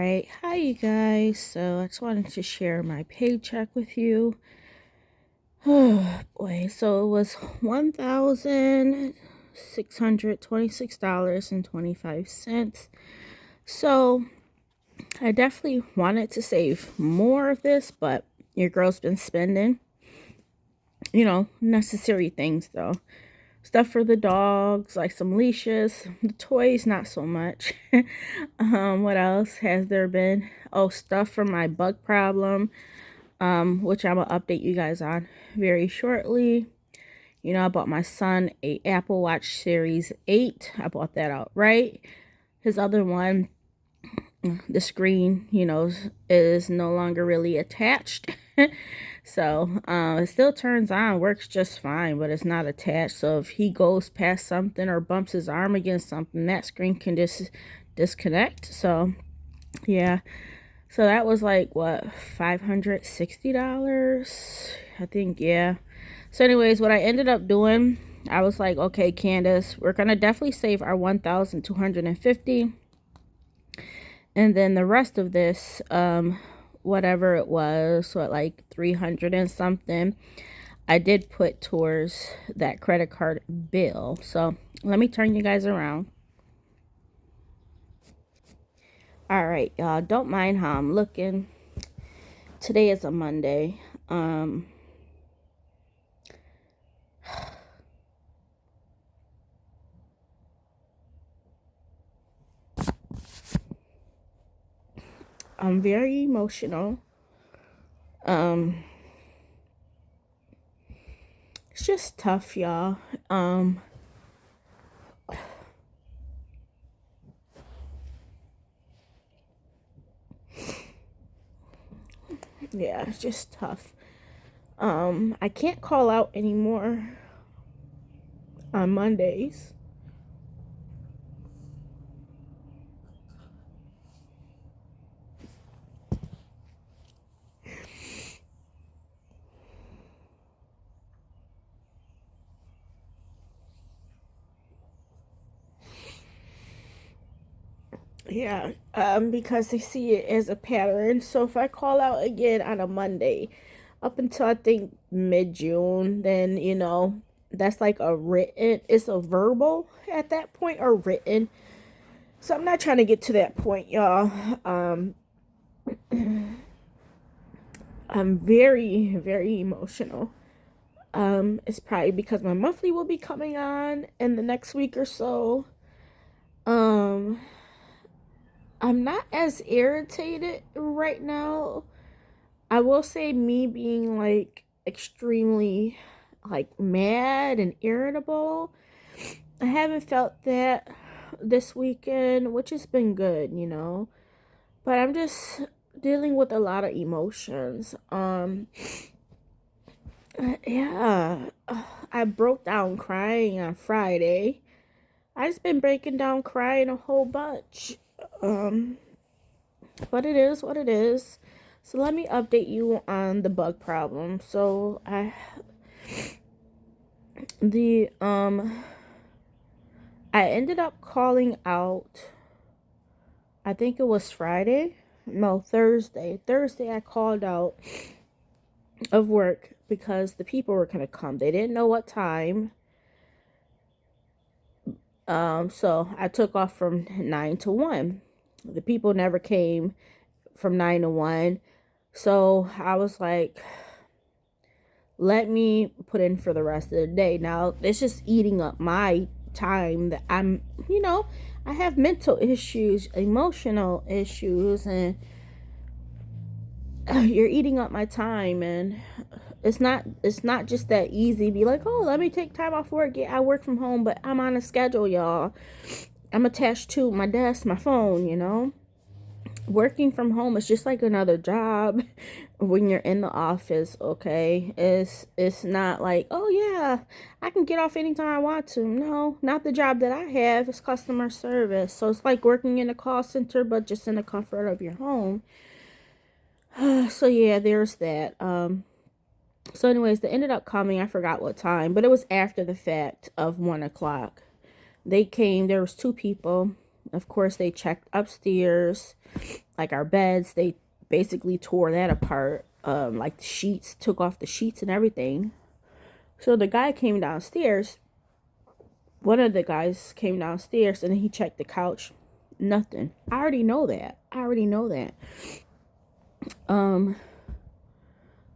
right. Hi, you guys. So I just wanted to share my paycheck with you. Oh boy. So it was $1,626.25. So I definitely wanted to save more of this, but your girl's been spending, necessary things though. Stuff for the dogs, like some leashes. The toys, not so much. What else has there been? Oh, stuff for my bug problem, which I'm gonna update you guys on very shortly. I bought my son a Apple Watch Series 8. I bought that outright. His other one, the screen, is no longer really attached. So it still turns on, works just fine, but it's not attached. So if he goes past something or bumps his arm against something, that screen can just disconnect. So yeah. So that was like what, $560? I think, yeah. So anyways, what I ended up doing, I was like, okay, Candace, we're gonna definitely save our 1,250. And then the rest of this, whatever it was, so at like 300 and something, I did put towards that credit card bill. So let me turn you guys around. All right, y'all, don't mind how I'm looking. Today is a Monday. I'm very emotional. It's just tough, y'all. Yeah, it's just tough. I can't call out anymore on Mondays. Yeah, because they see it as a pattern. So if I call out again on a Monday, up until I think mid-June, then that's like a written. It's a verbal at that point or written. So I'm not trying to get to that point, y'all. I'm very, very emotional. It's probably because my monthly will be coming on in the next week or so. Um, I'm not as irritated right now. I will say me being like extremely like mad and irritable. I haven't felt that this weekend, which has been good. But I'm just dealing with a lot of emotions. Yeah. I broke down crying on Friday. I just been breaking down crying a whole bunch. Um but it is what it is. So let me update you on the bug problem. So the I ended up calling out, I think it was Friday. No, Thursday. Thursday I called out of work because the people were gonna come. They didn't know what time. So I took off from 9 to 1. The people never came from 9 to 1. So I was like, let me put in for the rest of the day. Now it's just eating up my time that I have mental issues, emotional issues, and you're eating up my time, and it's not just that easy. Be like, oh, let me take time off work. Yeah, I work from home, but I'm on a schedule, y'all. I'm attached to my desk, my phone. Working from home is just like another job when you're in the office. Okay, it's not like, oh yeah, I can get off anytime I want to. No, not the job that I have. It's customer service, so it's like working in a call center but just in the comfort of your home. So yeah, there's that. So anyways, they ended up coming. I forgot what time, but it was after the fact of 1 o'clock. They came. There was two people. Of course, they checked upstairs. like our beds, they basically tore that apart. Like the sheets, took off the sheets and everything. So the guy came downstairs. One of the guys came downstairs and he checked the couch. Nothing. I already know that.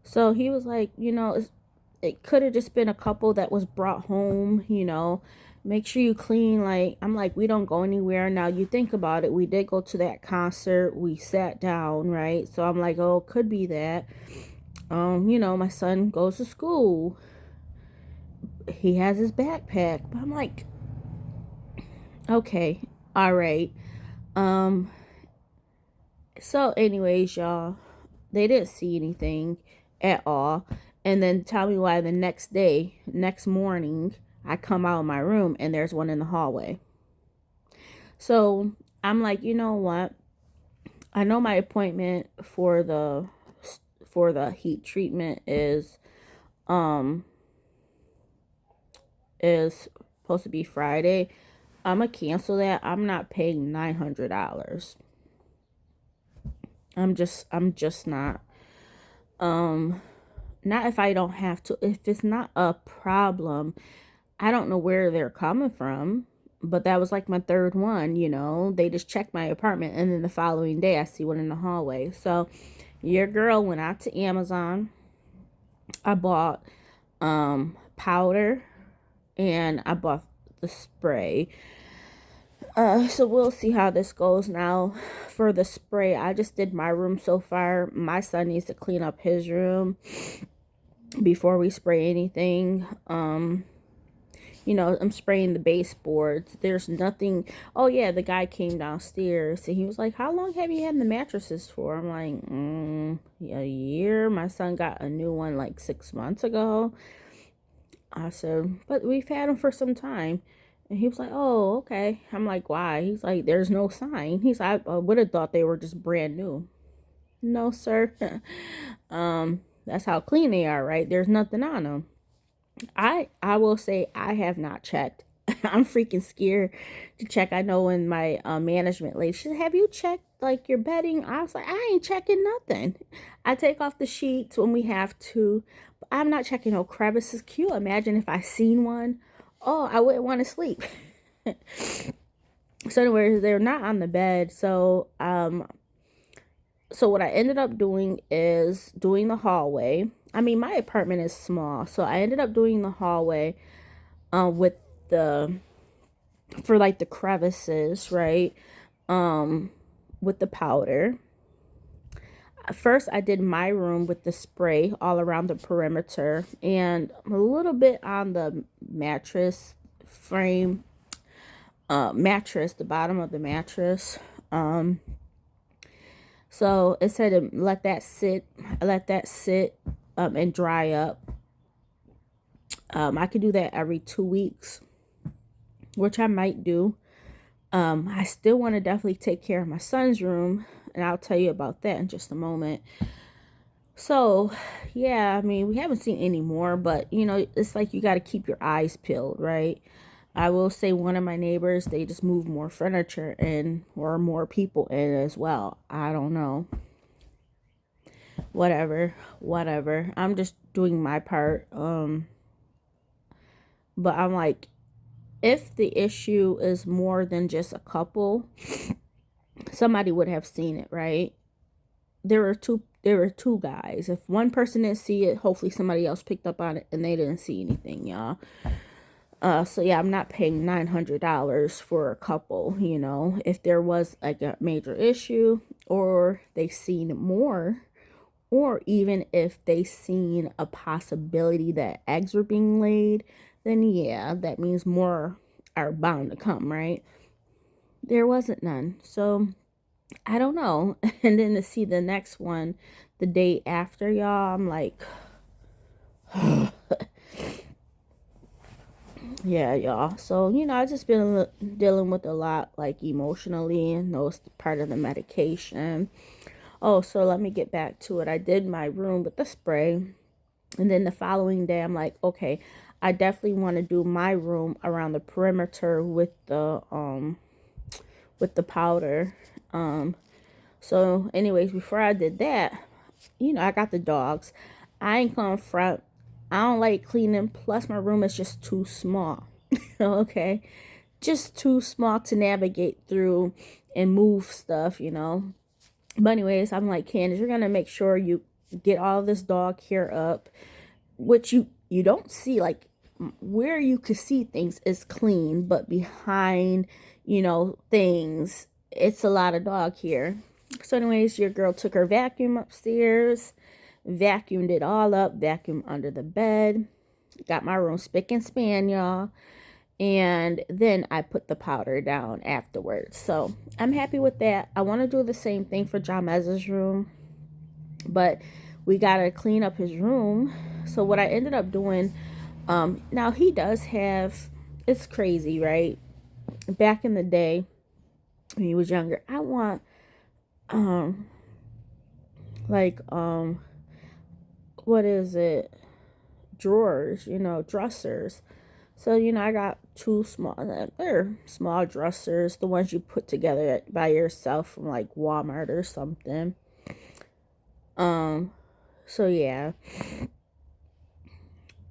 So he was like, it could have just been a couple that was brought home. Make sure you clean. Like, I'm like, we don't go anywhere. Now you think about it, we did go to that concert, we sat down, right? So I'm like, oh, it could be that. My son goes to school, he has his backpack, but I'm like, okay, all right. So anyways, y'all, they didn't see anything at all. And then tell me why the next morning, I come out of my room and there's one in the hallway. So I'm like, you know what? I know my appointment for the heat treatment is supposed to be Friday. I'm gonna cancel that. I'm not paying $900. I'm just not. Not if I don't have to. If it's not a problem, I don't know where they're coming from. But that was like my third one. They just checked my apartment and then the following day I see one in the hallway. So your girl went out to Amazon. I bought powder and I bought the spray. So we'll see how this goes now. For the spray, I just did my room so far. My son needs to clean up his room before we spray anything. I'm spraying the baseboards. There's nothing. Oh yeah, the guy came downstairs and he was like, how long have you had the mattresses for? I'm like, a year. My son got a new one like 6 months ago. I said, but we've had them for some time. And he was like, oh, okay. I'm like, why? He's like, there's no sign. He's like, I would have thought they were just brand new. No, sir. That's how clean they are, right? There's nothing on them. I will say I have not checked. I'm freaking scared to check. I know when my management lady, she said, have you checked like your bedding? I was like, I ain't checking nothing. I take off the sheets when we have to, but I'm not checking no crevices. Can you imagine if I seen one? Oh, I wouldn't want to sleep. So anyways, they're not on the bed. So what I ended up doing is doing the hallway. I mean, my apartment is small, so I ended up doing the hallway with the for like the crevices, right? With the powder. First, I did my room with the spray all around the perimeter and a little bit on the mattress frame, the bottom of the mattress. So it said to let that sit, and dry up. I could do that every 2 weeks, which I might do. I still want to definitely take care of my son's room, and I'll tell you about that in just a moment. So, yeah, I mean, we haven't seen any more, but it's like you got to keep your eyes peeled, right? I will say one of my neighbors, they just moved more furniture in or more people in as well. I don't know. Whatever. I'm just doing my part. But I'm like, if the issue is more than just a couple, somebody would have seen it, right? There were two guys. If one person didn't see it, hopefully somebody else picked up on it and they didn't see anything, y'all. So yeah, I'm not paying $900 for a couple, if there was like a major issue or they seen more, or even if they seen a possibility that eggs were being laid, then yeah, that means more are bound to come, right? There wasn't none. So I don't know. And then to see the next one the day after, y'all, I'm like, yeah, y'all. So, I just been dealing with a lot, like emotionally, and those part of the medication. Oh, so let me get back to it. I did my room with the spray, and then the following day, I'm like, okay, I definitely want to do my room around the perimeter with the powder. So anyways, before I did that, I got the dogs. I ain't gonna front. I don't like cleaning. Plus, my room is just too small. Okay, just too small to navigate through and move stuff. But anyways, I'm like, Candace, you're gonna make sure you get all this dog hair up, which you don't see. Like, where you could see things is clean, but behind, things, it's a lot of dog hair. So anyways, your girl took her vacuum upstairs, vacuumed it all up, vacuumed under the bed, got my room spick and span, y'all. And then I put the powder down afterwards. So I'm happy with that. I want to do the same thing for Jamez's room, but we got to clean up his room. So what I ended up doing, now he does have, it's crazy, right? Back in the day when he was younger, I want, um, like, what is it? Drawers, dressers. So, I got two small, they're small dressers, the ones you put together by yourself from like Walmart or something. So yeah.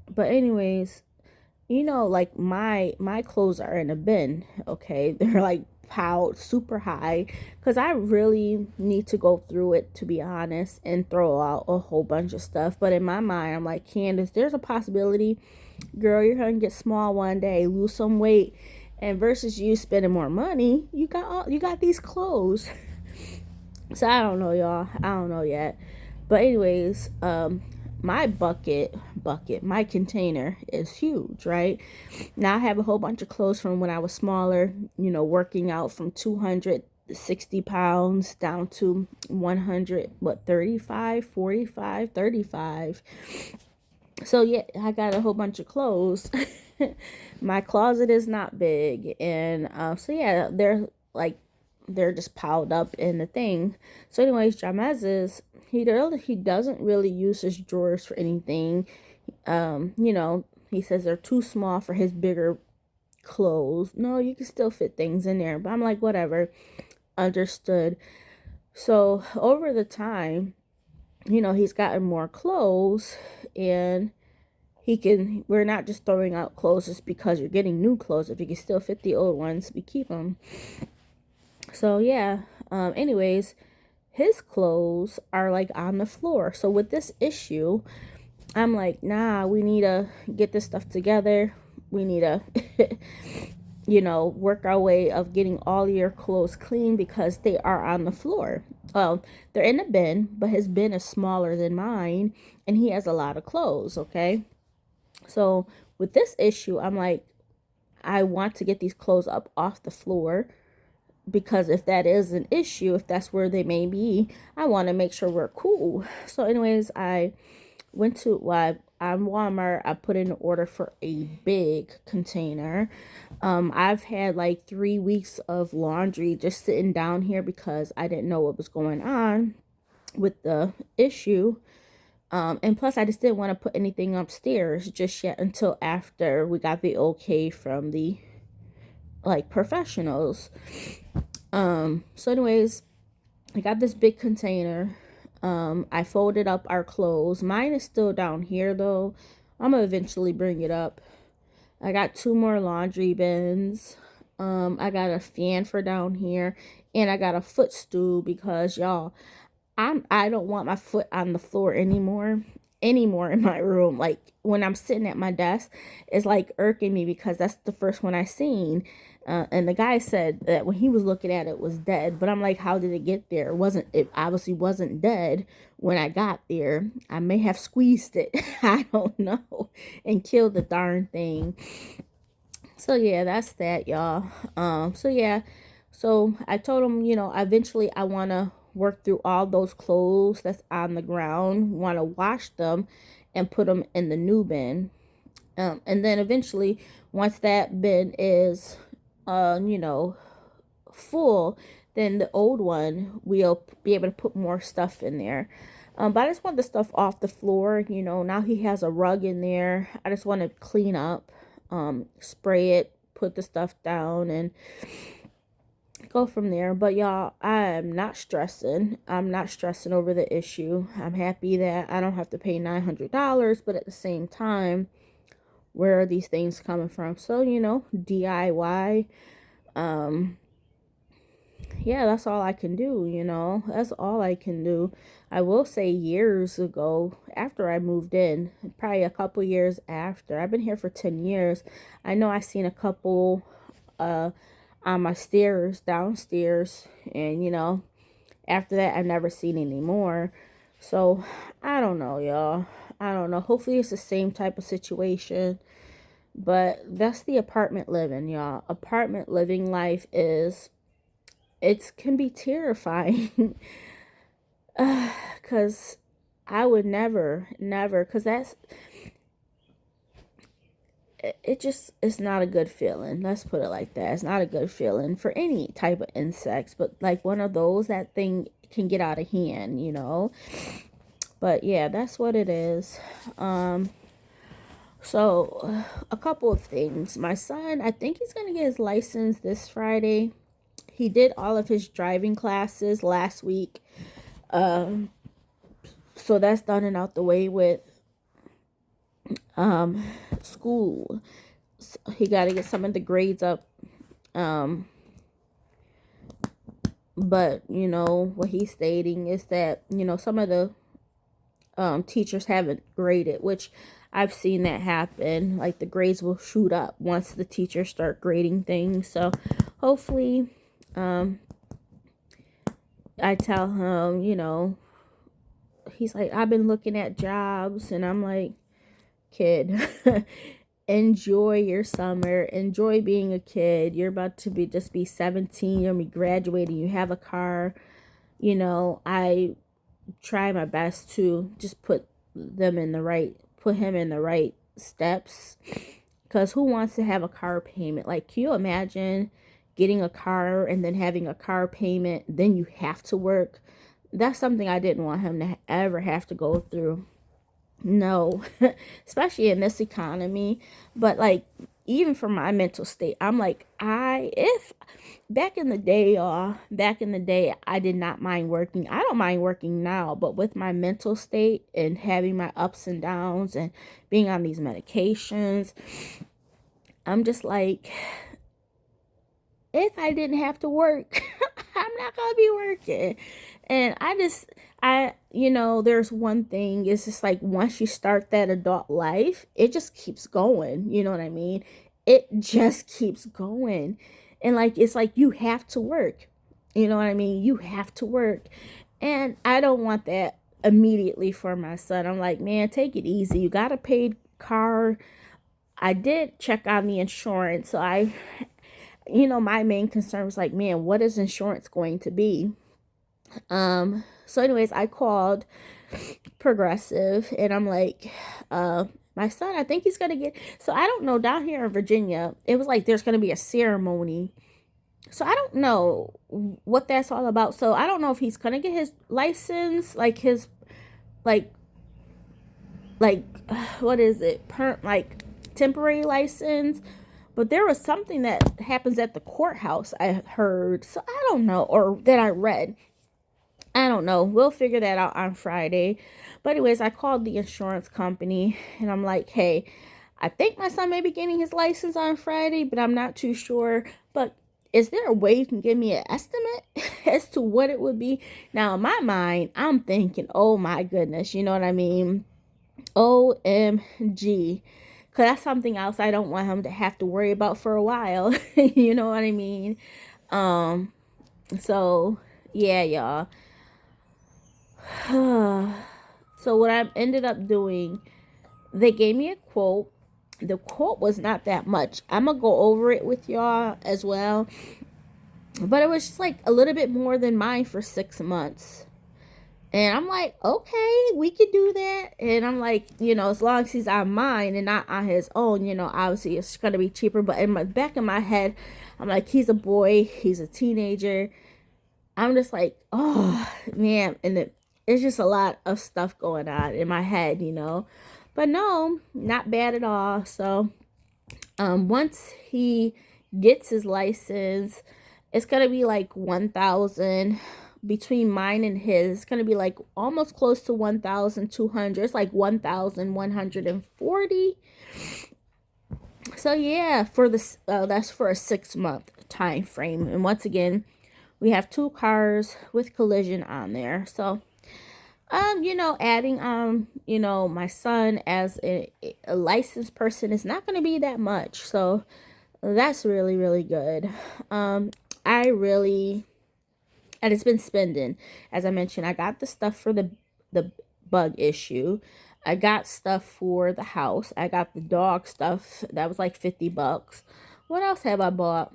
But anyways, like my clothes are in a bin, okay? They're like piled super high because I really need to go through it, to be honest, and throw out a whole bunch of stuff. But in my mind, I'm like, Candace, there's a possibility, girl, you're gonna get small one day, lose some weight, and versus you spending more money, you got these clothes. So I don't know, y'all. I don't know yet. But anyways, my my container is huge, right? Now I have a whole bunch of clothes from when I was smaller, working out from 260 pounds down to 100, 35, 45, 35. So yeah, I got a whole bunch of clothes. My closet is not big, and so yeah, they're just piled up in the thing. So anyways, Jamez's, he doesn't really use his drawers for anything. He says they're too small for his bigger clothes. No, you can still fit things in there, but I'm like, whatever, understood. So over the time, he's gotten more clothes, and we're not just throwing out clothes just because you're getting new clothes. If you can still fit the old ones, we keep them. So yeah, anyways, his clothes are like on the floor. So with this issue, I'm like, nah, we need to get this stuff together. We need to work our way of getting all your clothes clean because they are on the floor. Well, they're in a bin, but his bin is smaller than mine, and he has a lot of clothes, okay? So with this issue, I'm like, I want to get these clothes up off the floor, because if that is an issue, if that's where they may be, I want to make sure we're cool. So anyways, I went to on Walmart. I put in an order for a big container. I've had like 3 weeks of laundry just sitting down here because I didn't know what was going on with the issue. And plus, I just didn't want to put anything upstairs just yet until after we got the okay from the professionals. So anyways, I got this big container. I folded up our clothes. Mine is still down here though. I'm gonna eventually bring it up. I got 2 more laundry bins. I got a fan for down here, and I got a footstool because y'all, I don't want my foot on the floor anymore in my room. Like when I'm sitting at my desk, it's like irking me because that's the first one I seen. And the guy said that when he was looking at it, it was dead. But I'm like, how did it get there? It obviously wasn't dead when I got there. I may have squeezed it. I don't know, and killed the darn thing. So yeah, that's that, y'all. So yeah, so I told him, eventually I want to work through all those clothes that's on the ground, want to wash them and put them in the new bin. And then eventually, once that bin is, full, then the old one, we'll be able to put more stuff in there. But I just want the stuff off the floor. Now he has a rug in there. I just want to clean up, spray it, put the stuff down, and go from there. But y'all, I'm not stressing. I'm not stressing over the issue. I'm happy that I don't have to pay $900, but at the same time, where are these things coming from? So, DIY. Um, yeah, that's all I can do. That's all I can do. I will say years ago, after I moved in, probably a couple years after, I've been here for 10 years. I know I seen a couple uh on my stairs downstairs, and after that I've never seen any more. So I don't know, y'all. I don't know. Hopefully it's the same type of situation. But that's the apartment living, y'all. Apartment living life it can be terrifying. Because I would never, because it just, it's not a good feeling. Let's put it like that. It's not a good feeling for any type of insects, but like one of those, that thing can get out of hand. But yeah, that's what it is. So a couple of things. My son, I think he's gonna get his license this Friday. He did all of his driving classes last week. Um, so that's done and out the way with um school. So he got to get some of the grades up. Um, but what he's stating is that some of the teachers haven't graded, which I've seen that happen. Like the grades will shoot up once the teachers start grading things. So hopefully, I tell him, he's like, I've been looking at jobs, and I'm like, kid, enjoy your summer, enjoy being a kid. You're about to be 17, you'll be graduating, you have a car. I try my best to just put him in the right steps, because who wants to have a car payment? Like, can you imagine getting a car and then having a car payment, then you have to work? That's something I didn't want him to ever have to go through. No, especially in this economy. But like, even for my mental state, I'm like, if back in the day, I did not mind working. I don't mind working now, but with my mental state and having my ups and downs and being on these medications, I'm just like, if I didn't have to work, I'm not gonna be working. And there's one thing, it's just like, once you start that adult life, it just keeps going. You know what I mean? It just keeps going. And like, it's like you have to work. You know what I mean? You have to work. And I don't want that immediately for my son. I'm like, man, take it easy. You got a paid car. I did check on the insurance. So my main concern was like, man, what is insurance going to be? So anyways, I called Progressive, and I'm like, my son, I think he's gonna get, so I don't know, down here in Virginia, it was like there's gonna be a ceremony. So I don't know what that's all about. So I don't know if he's gonna get his license, like his, like like what is it? Like temporary license. But there was something that happens at the courthouse, I heard. So I don't know, or that I read. I don't know. We'll figure that out on Friday. But anyways, I called the insurance company, and I'm like, hey, I think my son may be getting his license on Friday, but I'm not too sure. But is there a way you can give me an estimate as to what it would be? Now, in my mind, I'm thinking, oh my goodness, you know what I mean? OMG. Because that's something else I don't want him to have to worry about for a while. You know what I mean? So, yeah, y'all. So what I ended up doing, they gave me a quote. The quote was not that much. I'm gonna go over it with y'all as well, but it was just like a little bit more than mine for 6 months. And I'm like, okay, we could do that. And I'm like, as long as he's on mine and not on his own, obviously it's gonna be cheaper. But in my back of my head, I'm like, he's a boy, he's a teenager. I'm just like, oh man, and it's just a lot of stuff going on in my head. But no, not bad at all. So once he gets his license, It's gonna be like 1,000 between mine and his. It's gonna be like almost close to 1,200. It's like 1,140. So yeah, for this that's for a 6 month time frame. And once again, we have two cars with collision on there. So adding my son as a licensed person is not going to be that much. So that's really, really good. I really, and it's been spending. As I mentioned, I got the stuff for the bug issue. I got stuff for the house. I got the dog stuff. That was like $50. What else have I bought?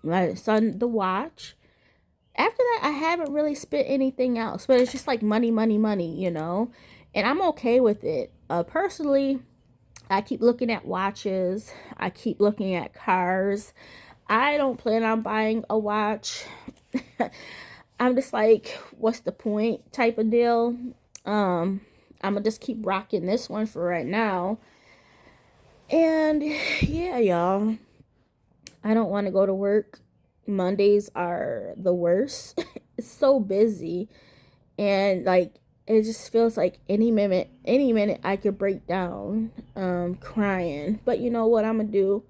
My son the watch. After that, I haven't really spent anything else, but it's just like money, money, money. And I'm okay with it. Personally, I keep looking at watches. I keep looking at cars. I don't plan on buying a watch. I'm just like, what's the point type of deal. I'm gonna just keep rocking this one for right now. And yeah, y'all, I don't want to go to work. Mondays are the worst. It's so busy, and like it just feels like any minute I could break down crying. But you know what I'm gonna do?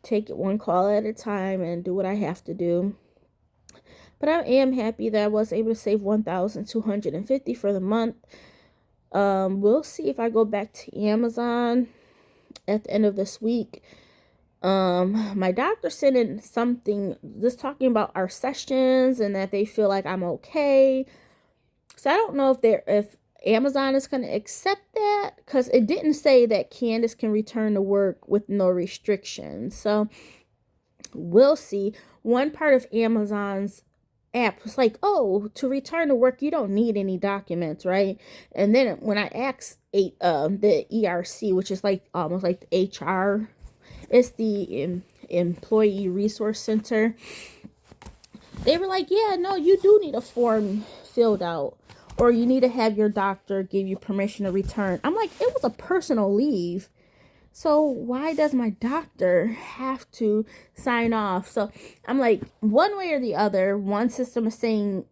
Take it one call at a time and do what I have to do. But I am happy that I was able to save 1,250 for the month. We'll see if I go back to Amazon at the end of this week. My doctor sent in something just talking about our sessions and that they feel like I'm okay. So I don't know if Amazon is going to accept that, because it didn't say that Candace can return to work with no restrictions. So we'll see. One part of Amazon's app was like, oh, to return to work, you don't need any documents, right? And then when I asked the ERC, which is like almost like the HR, it's the Employee Resource Center, they were like, yeah, no, you do need a form filled out, or you need to have your doctor give you permission to return. I'm like, it was a personal leave. So why does my doctor have to sign off? So I'm like, one way or the other, the system is saying,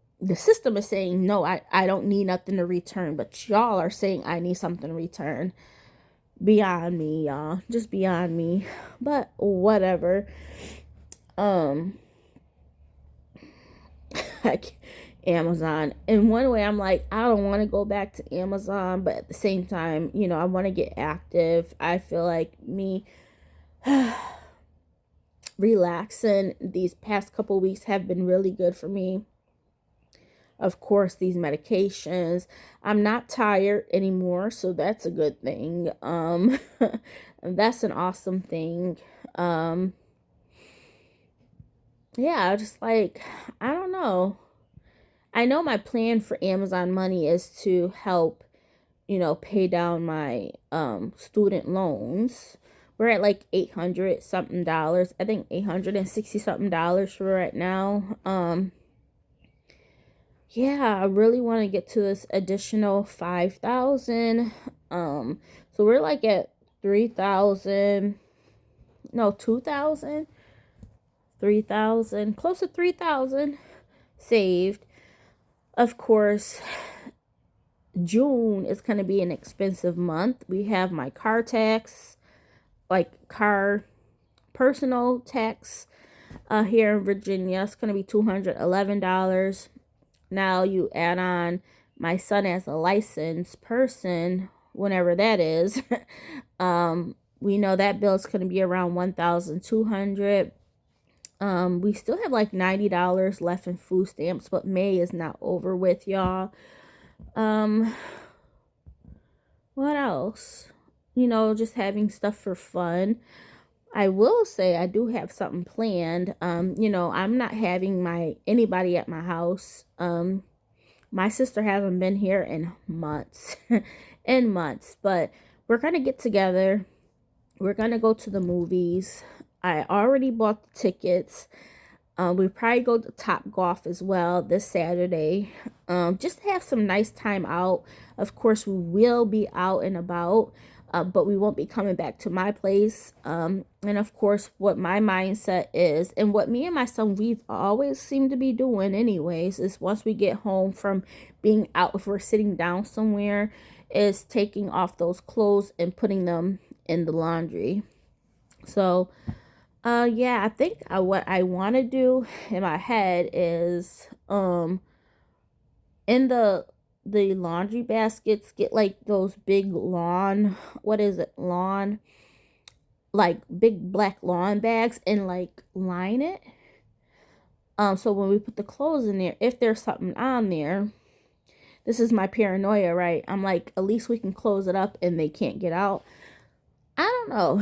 no, I don't need nothing to return. But y'all are saying I need something to return. Beyond me, y'all. Just beyond me. But whatever. Like Amazon. In one way, I'm like, I don't want to go back to Amazon, but at the same time, I want to get active. I feel like me relaxing these past couple weeks have been really good for me. Of course, these medications. I'm not tired anymore, so that's a good thing. That's an awesome thing. Yeah, just like, I don't know. I know my plan for Amazon money is to help, pay down my student loans. We're at like 800 something dollars. I think 860 something dollars for right now. Yeah, I really want to get to this additional 5,000. So we're like at 3,000, no, 2,000, 3,000, close to 3,000 saved. Of course, June is going to be an expensive month. We have my car tax, like car personal tax here in Virginia. It's going to be $211. Now you add on my son as a licensed person, whenever that is. We know that bill is going to be around 1,200. We still have like $90 left in food stamps, but May is not over with, y'all. What else? Just having stuff for fun. I will say I do have something planned. I'm not having anybody at my house. My sister hasn't been here in months. In months, but we're gonna get together. We're gonna go to the movies. I already bought the tickets. We probably go to Top Golf as well this Saturday. Just to have some nice time out. Of course, we will be out and about. but we won't be coming back to my place. And of course, what my mindset is, and what me and my son, we've always seemed to be doing anyways, is once we get home from being out, if we're sitting down somewhere, is taking off those clothes and putting them in the laundry. So, yeah, I think what I want to do in my head is, in the laundry baskets, get like those big lawn, what is it, lawn, like big black lawn bags, and like line it. So when we put the clothes in there, if there's something on there, this is my paranoia, right? I'm like, at least we can close it up and they can't get out. I don't know.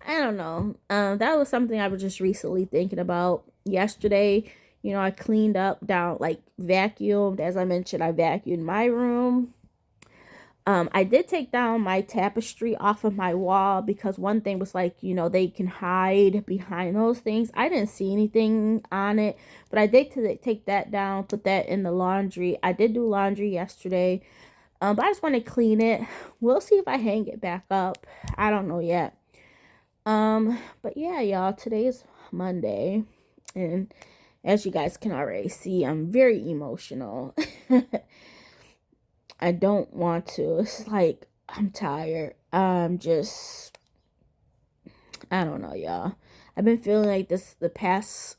I don't know. That was something I was just recently thinking about yesterday. You know, I cleaned up down, like vacuumed. As I mentioned, I vacuumed my room. I did take down my tapestry off of my wall because one thing was like, you know, they can hide behind those things. I didn't see anything on it, but I did take that down, put that in the laundry. I did do laundry yesterday, but I just want to clean it. We'll see if I hang it back up. I don't know yet. But yeah, y'all, today is Monday, and as you guys can already see, I'm very emotional. I don't want to. It's like I'm tired. I don't know, y'all. I've been feeling like this the past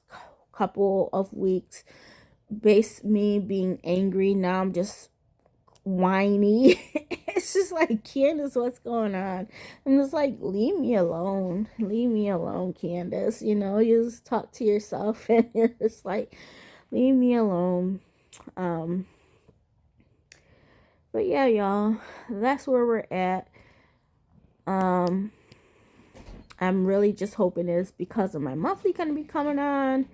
couple of weeks. Base me being angry. Now I'm just whiny. It's just like, Candace, what's going on? I'm just like, leave me alone. Leave me alone, Candace. You know, you just talk to yourself and you're just like, leave me alone. But yeah, y'all, that's where we're at. I'm really just hoping it's because of my monthly gonna be coming on.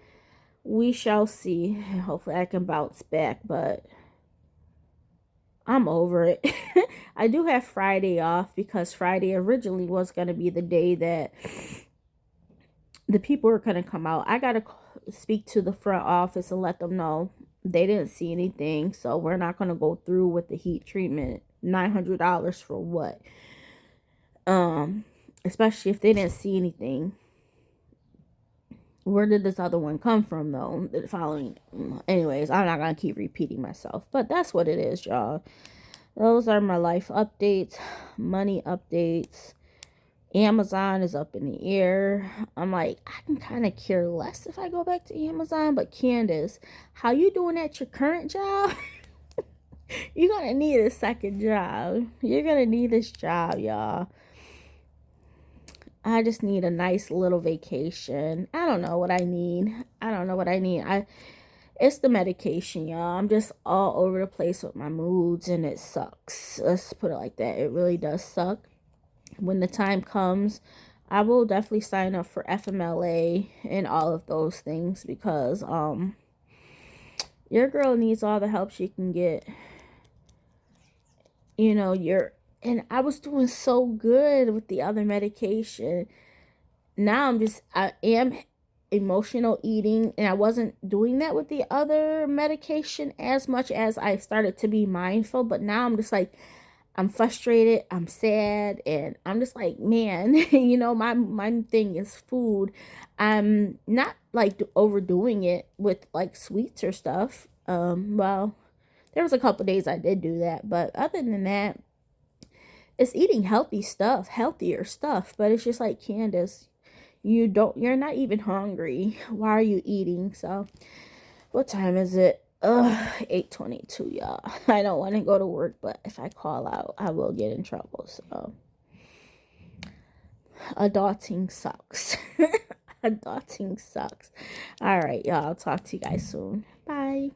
We shall see. Hopefully I can bounce back, but I'm over it. I do have Friday off because Friday originally was gonna be the day that the people were gonna come out. I gotta speak to the front office and let them know they didn't see anything, so we're not gonna go through with the heat treatment. $900 for what? Especially if they didn't see anything. Where did this other one come from, though? The following. Anyways, I'm not gonna keep repeating myself, but that's what it is, y'all. Those are my life updates, money updates. Amazon is up in the air. I'm like, I can kind of care less if I go back to Amazon, but Candace, how you doing at your current job? You're gonna need a second job. You're gonna need this job, y'all. I just need a nice little vacation. I don't know what I need. It's the medication, y'all. I'm just all over the place with my moods and it sucks. Let's put it like that. It really does suck. When the time comes, I will definitely sign up for FMLA and all of those things because your girl needs all the help she can get. You know, and I was doing so good with the other medication. Now I am emotional eating, and I wasn't doing that with the other medication as much as I started to be mindful, but now I'm just like, I'm frustrated, I'm sad, and I'm just like, man, you know, my thing is food. I'm not like overdoing it with like sweets or stuff. Well, there was a couple days I did do that, but other than that, it's eating healthier stuff. But it's just like, Candace, you're not even hungry. Why are you eating? So, what time is it? 8:22, y'all. I don't want to go to work, but if I call out, I will get in trouble. So, adulting sucks. Adulting sucks. All right, y'all. I'll talk to you guys soon. Bye.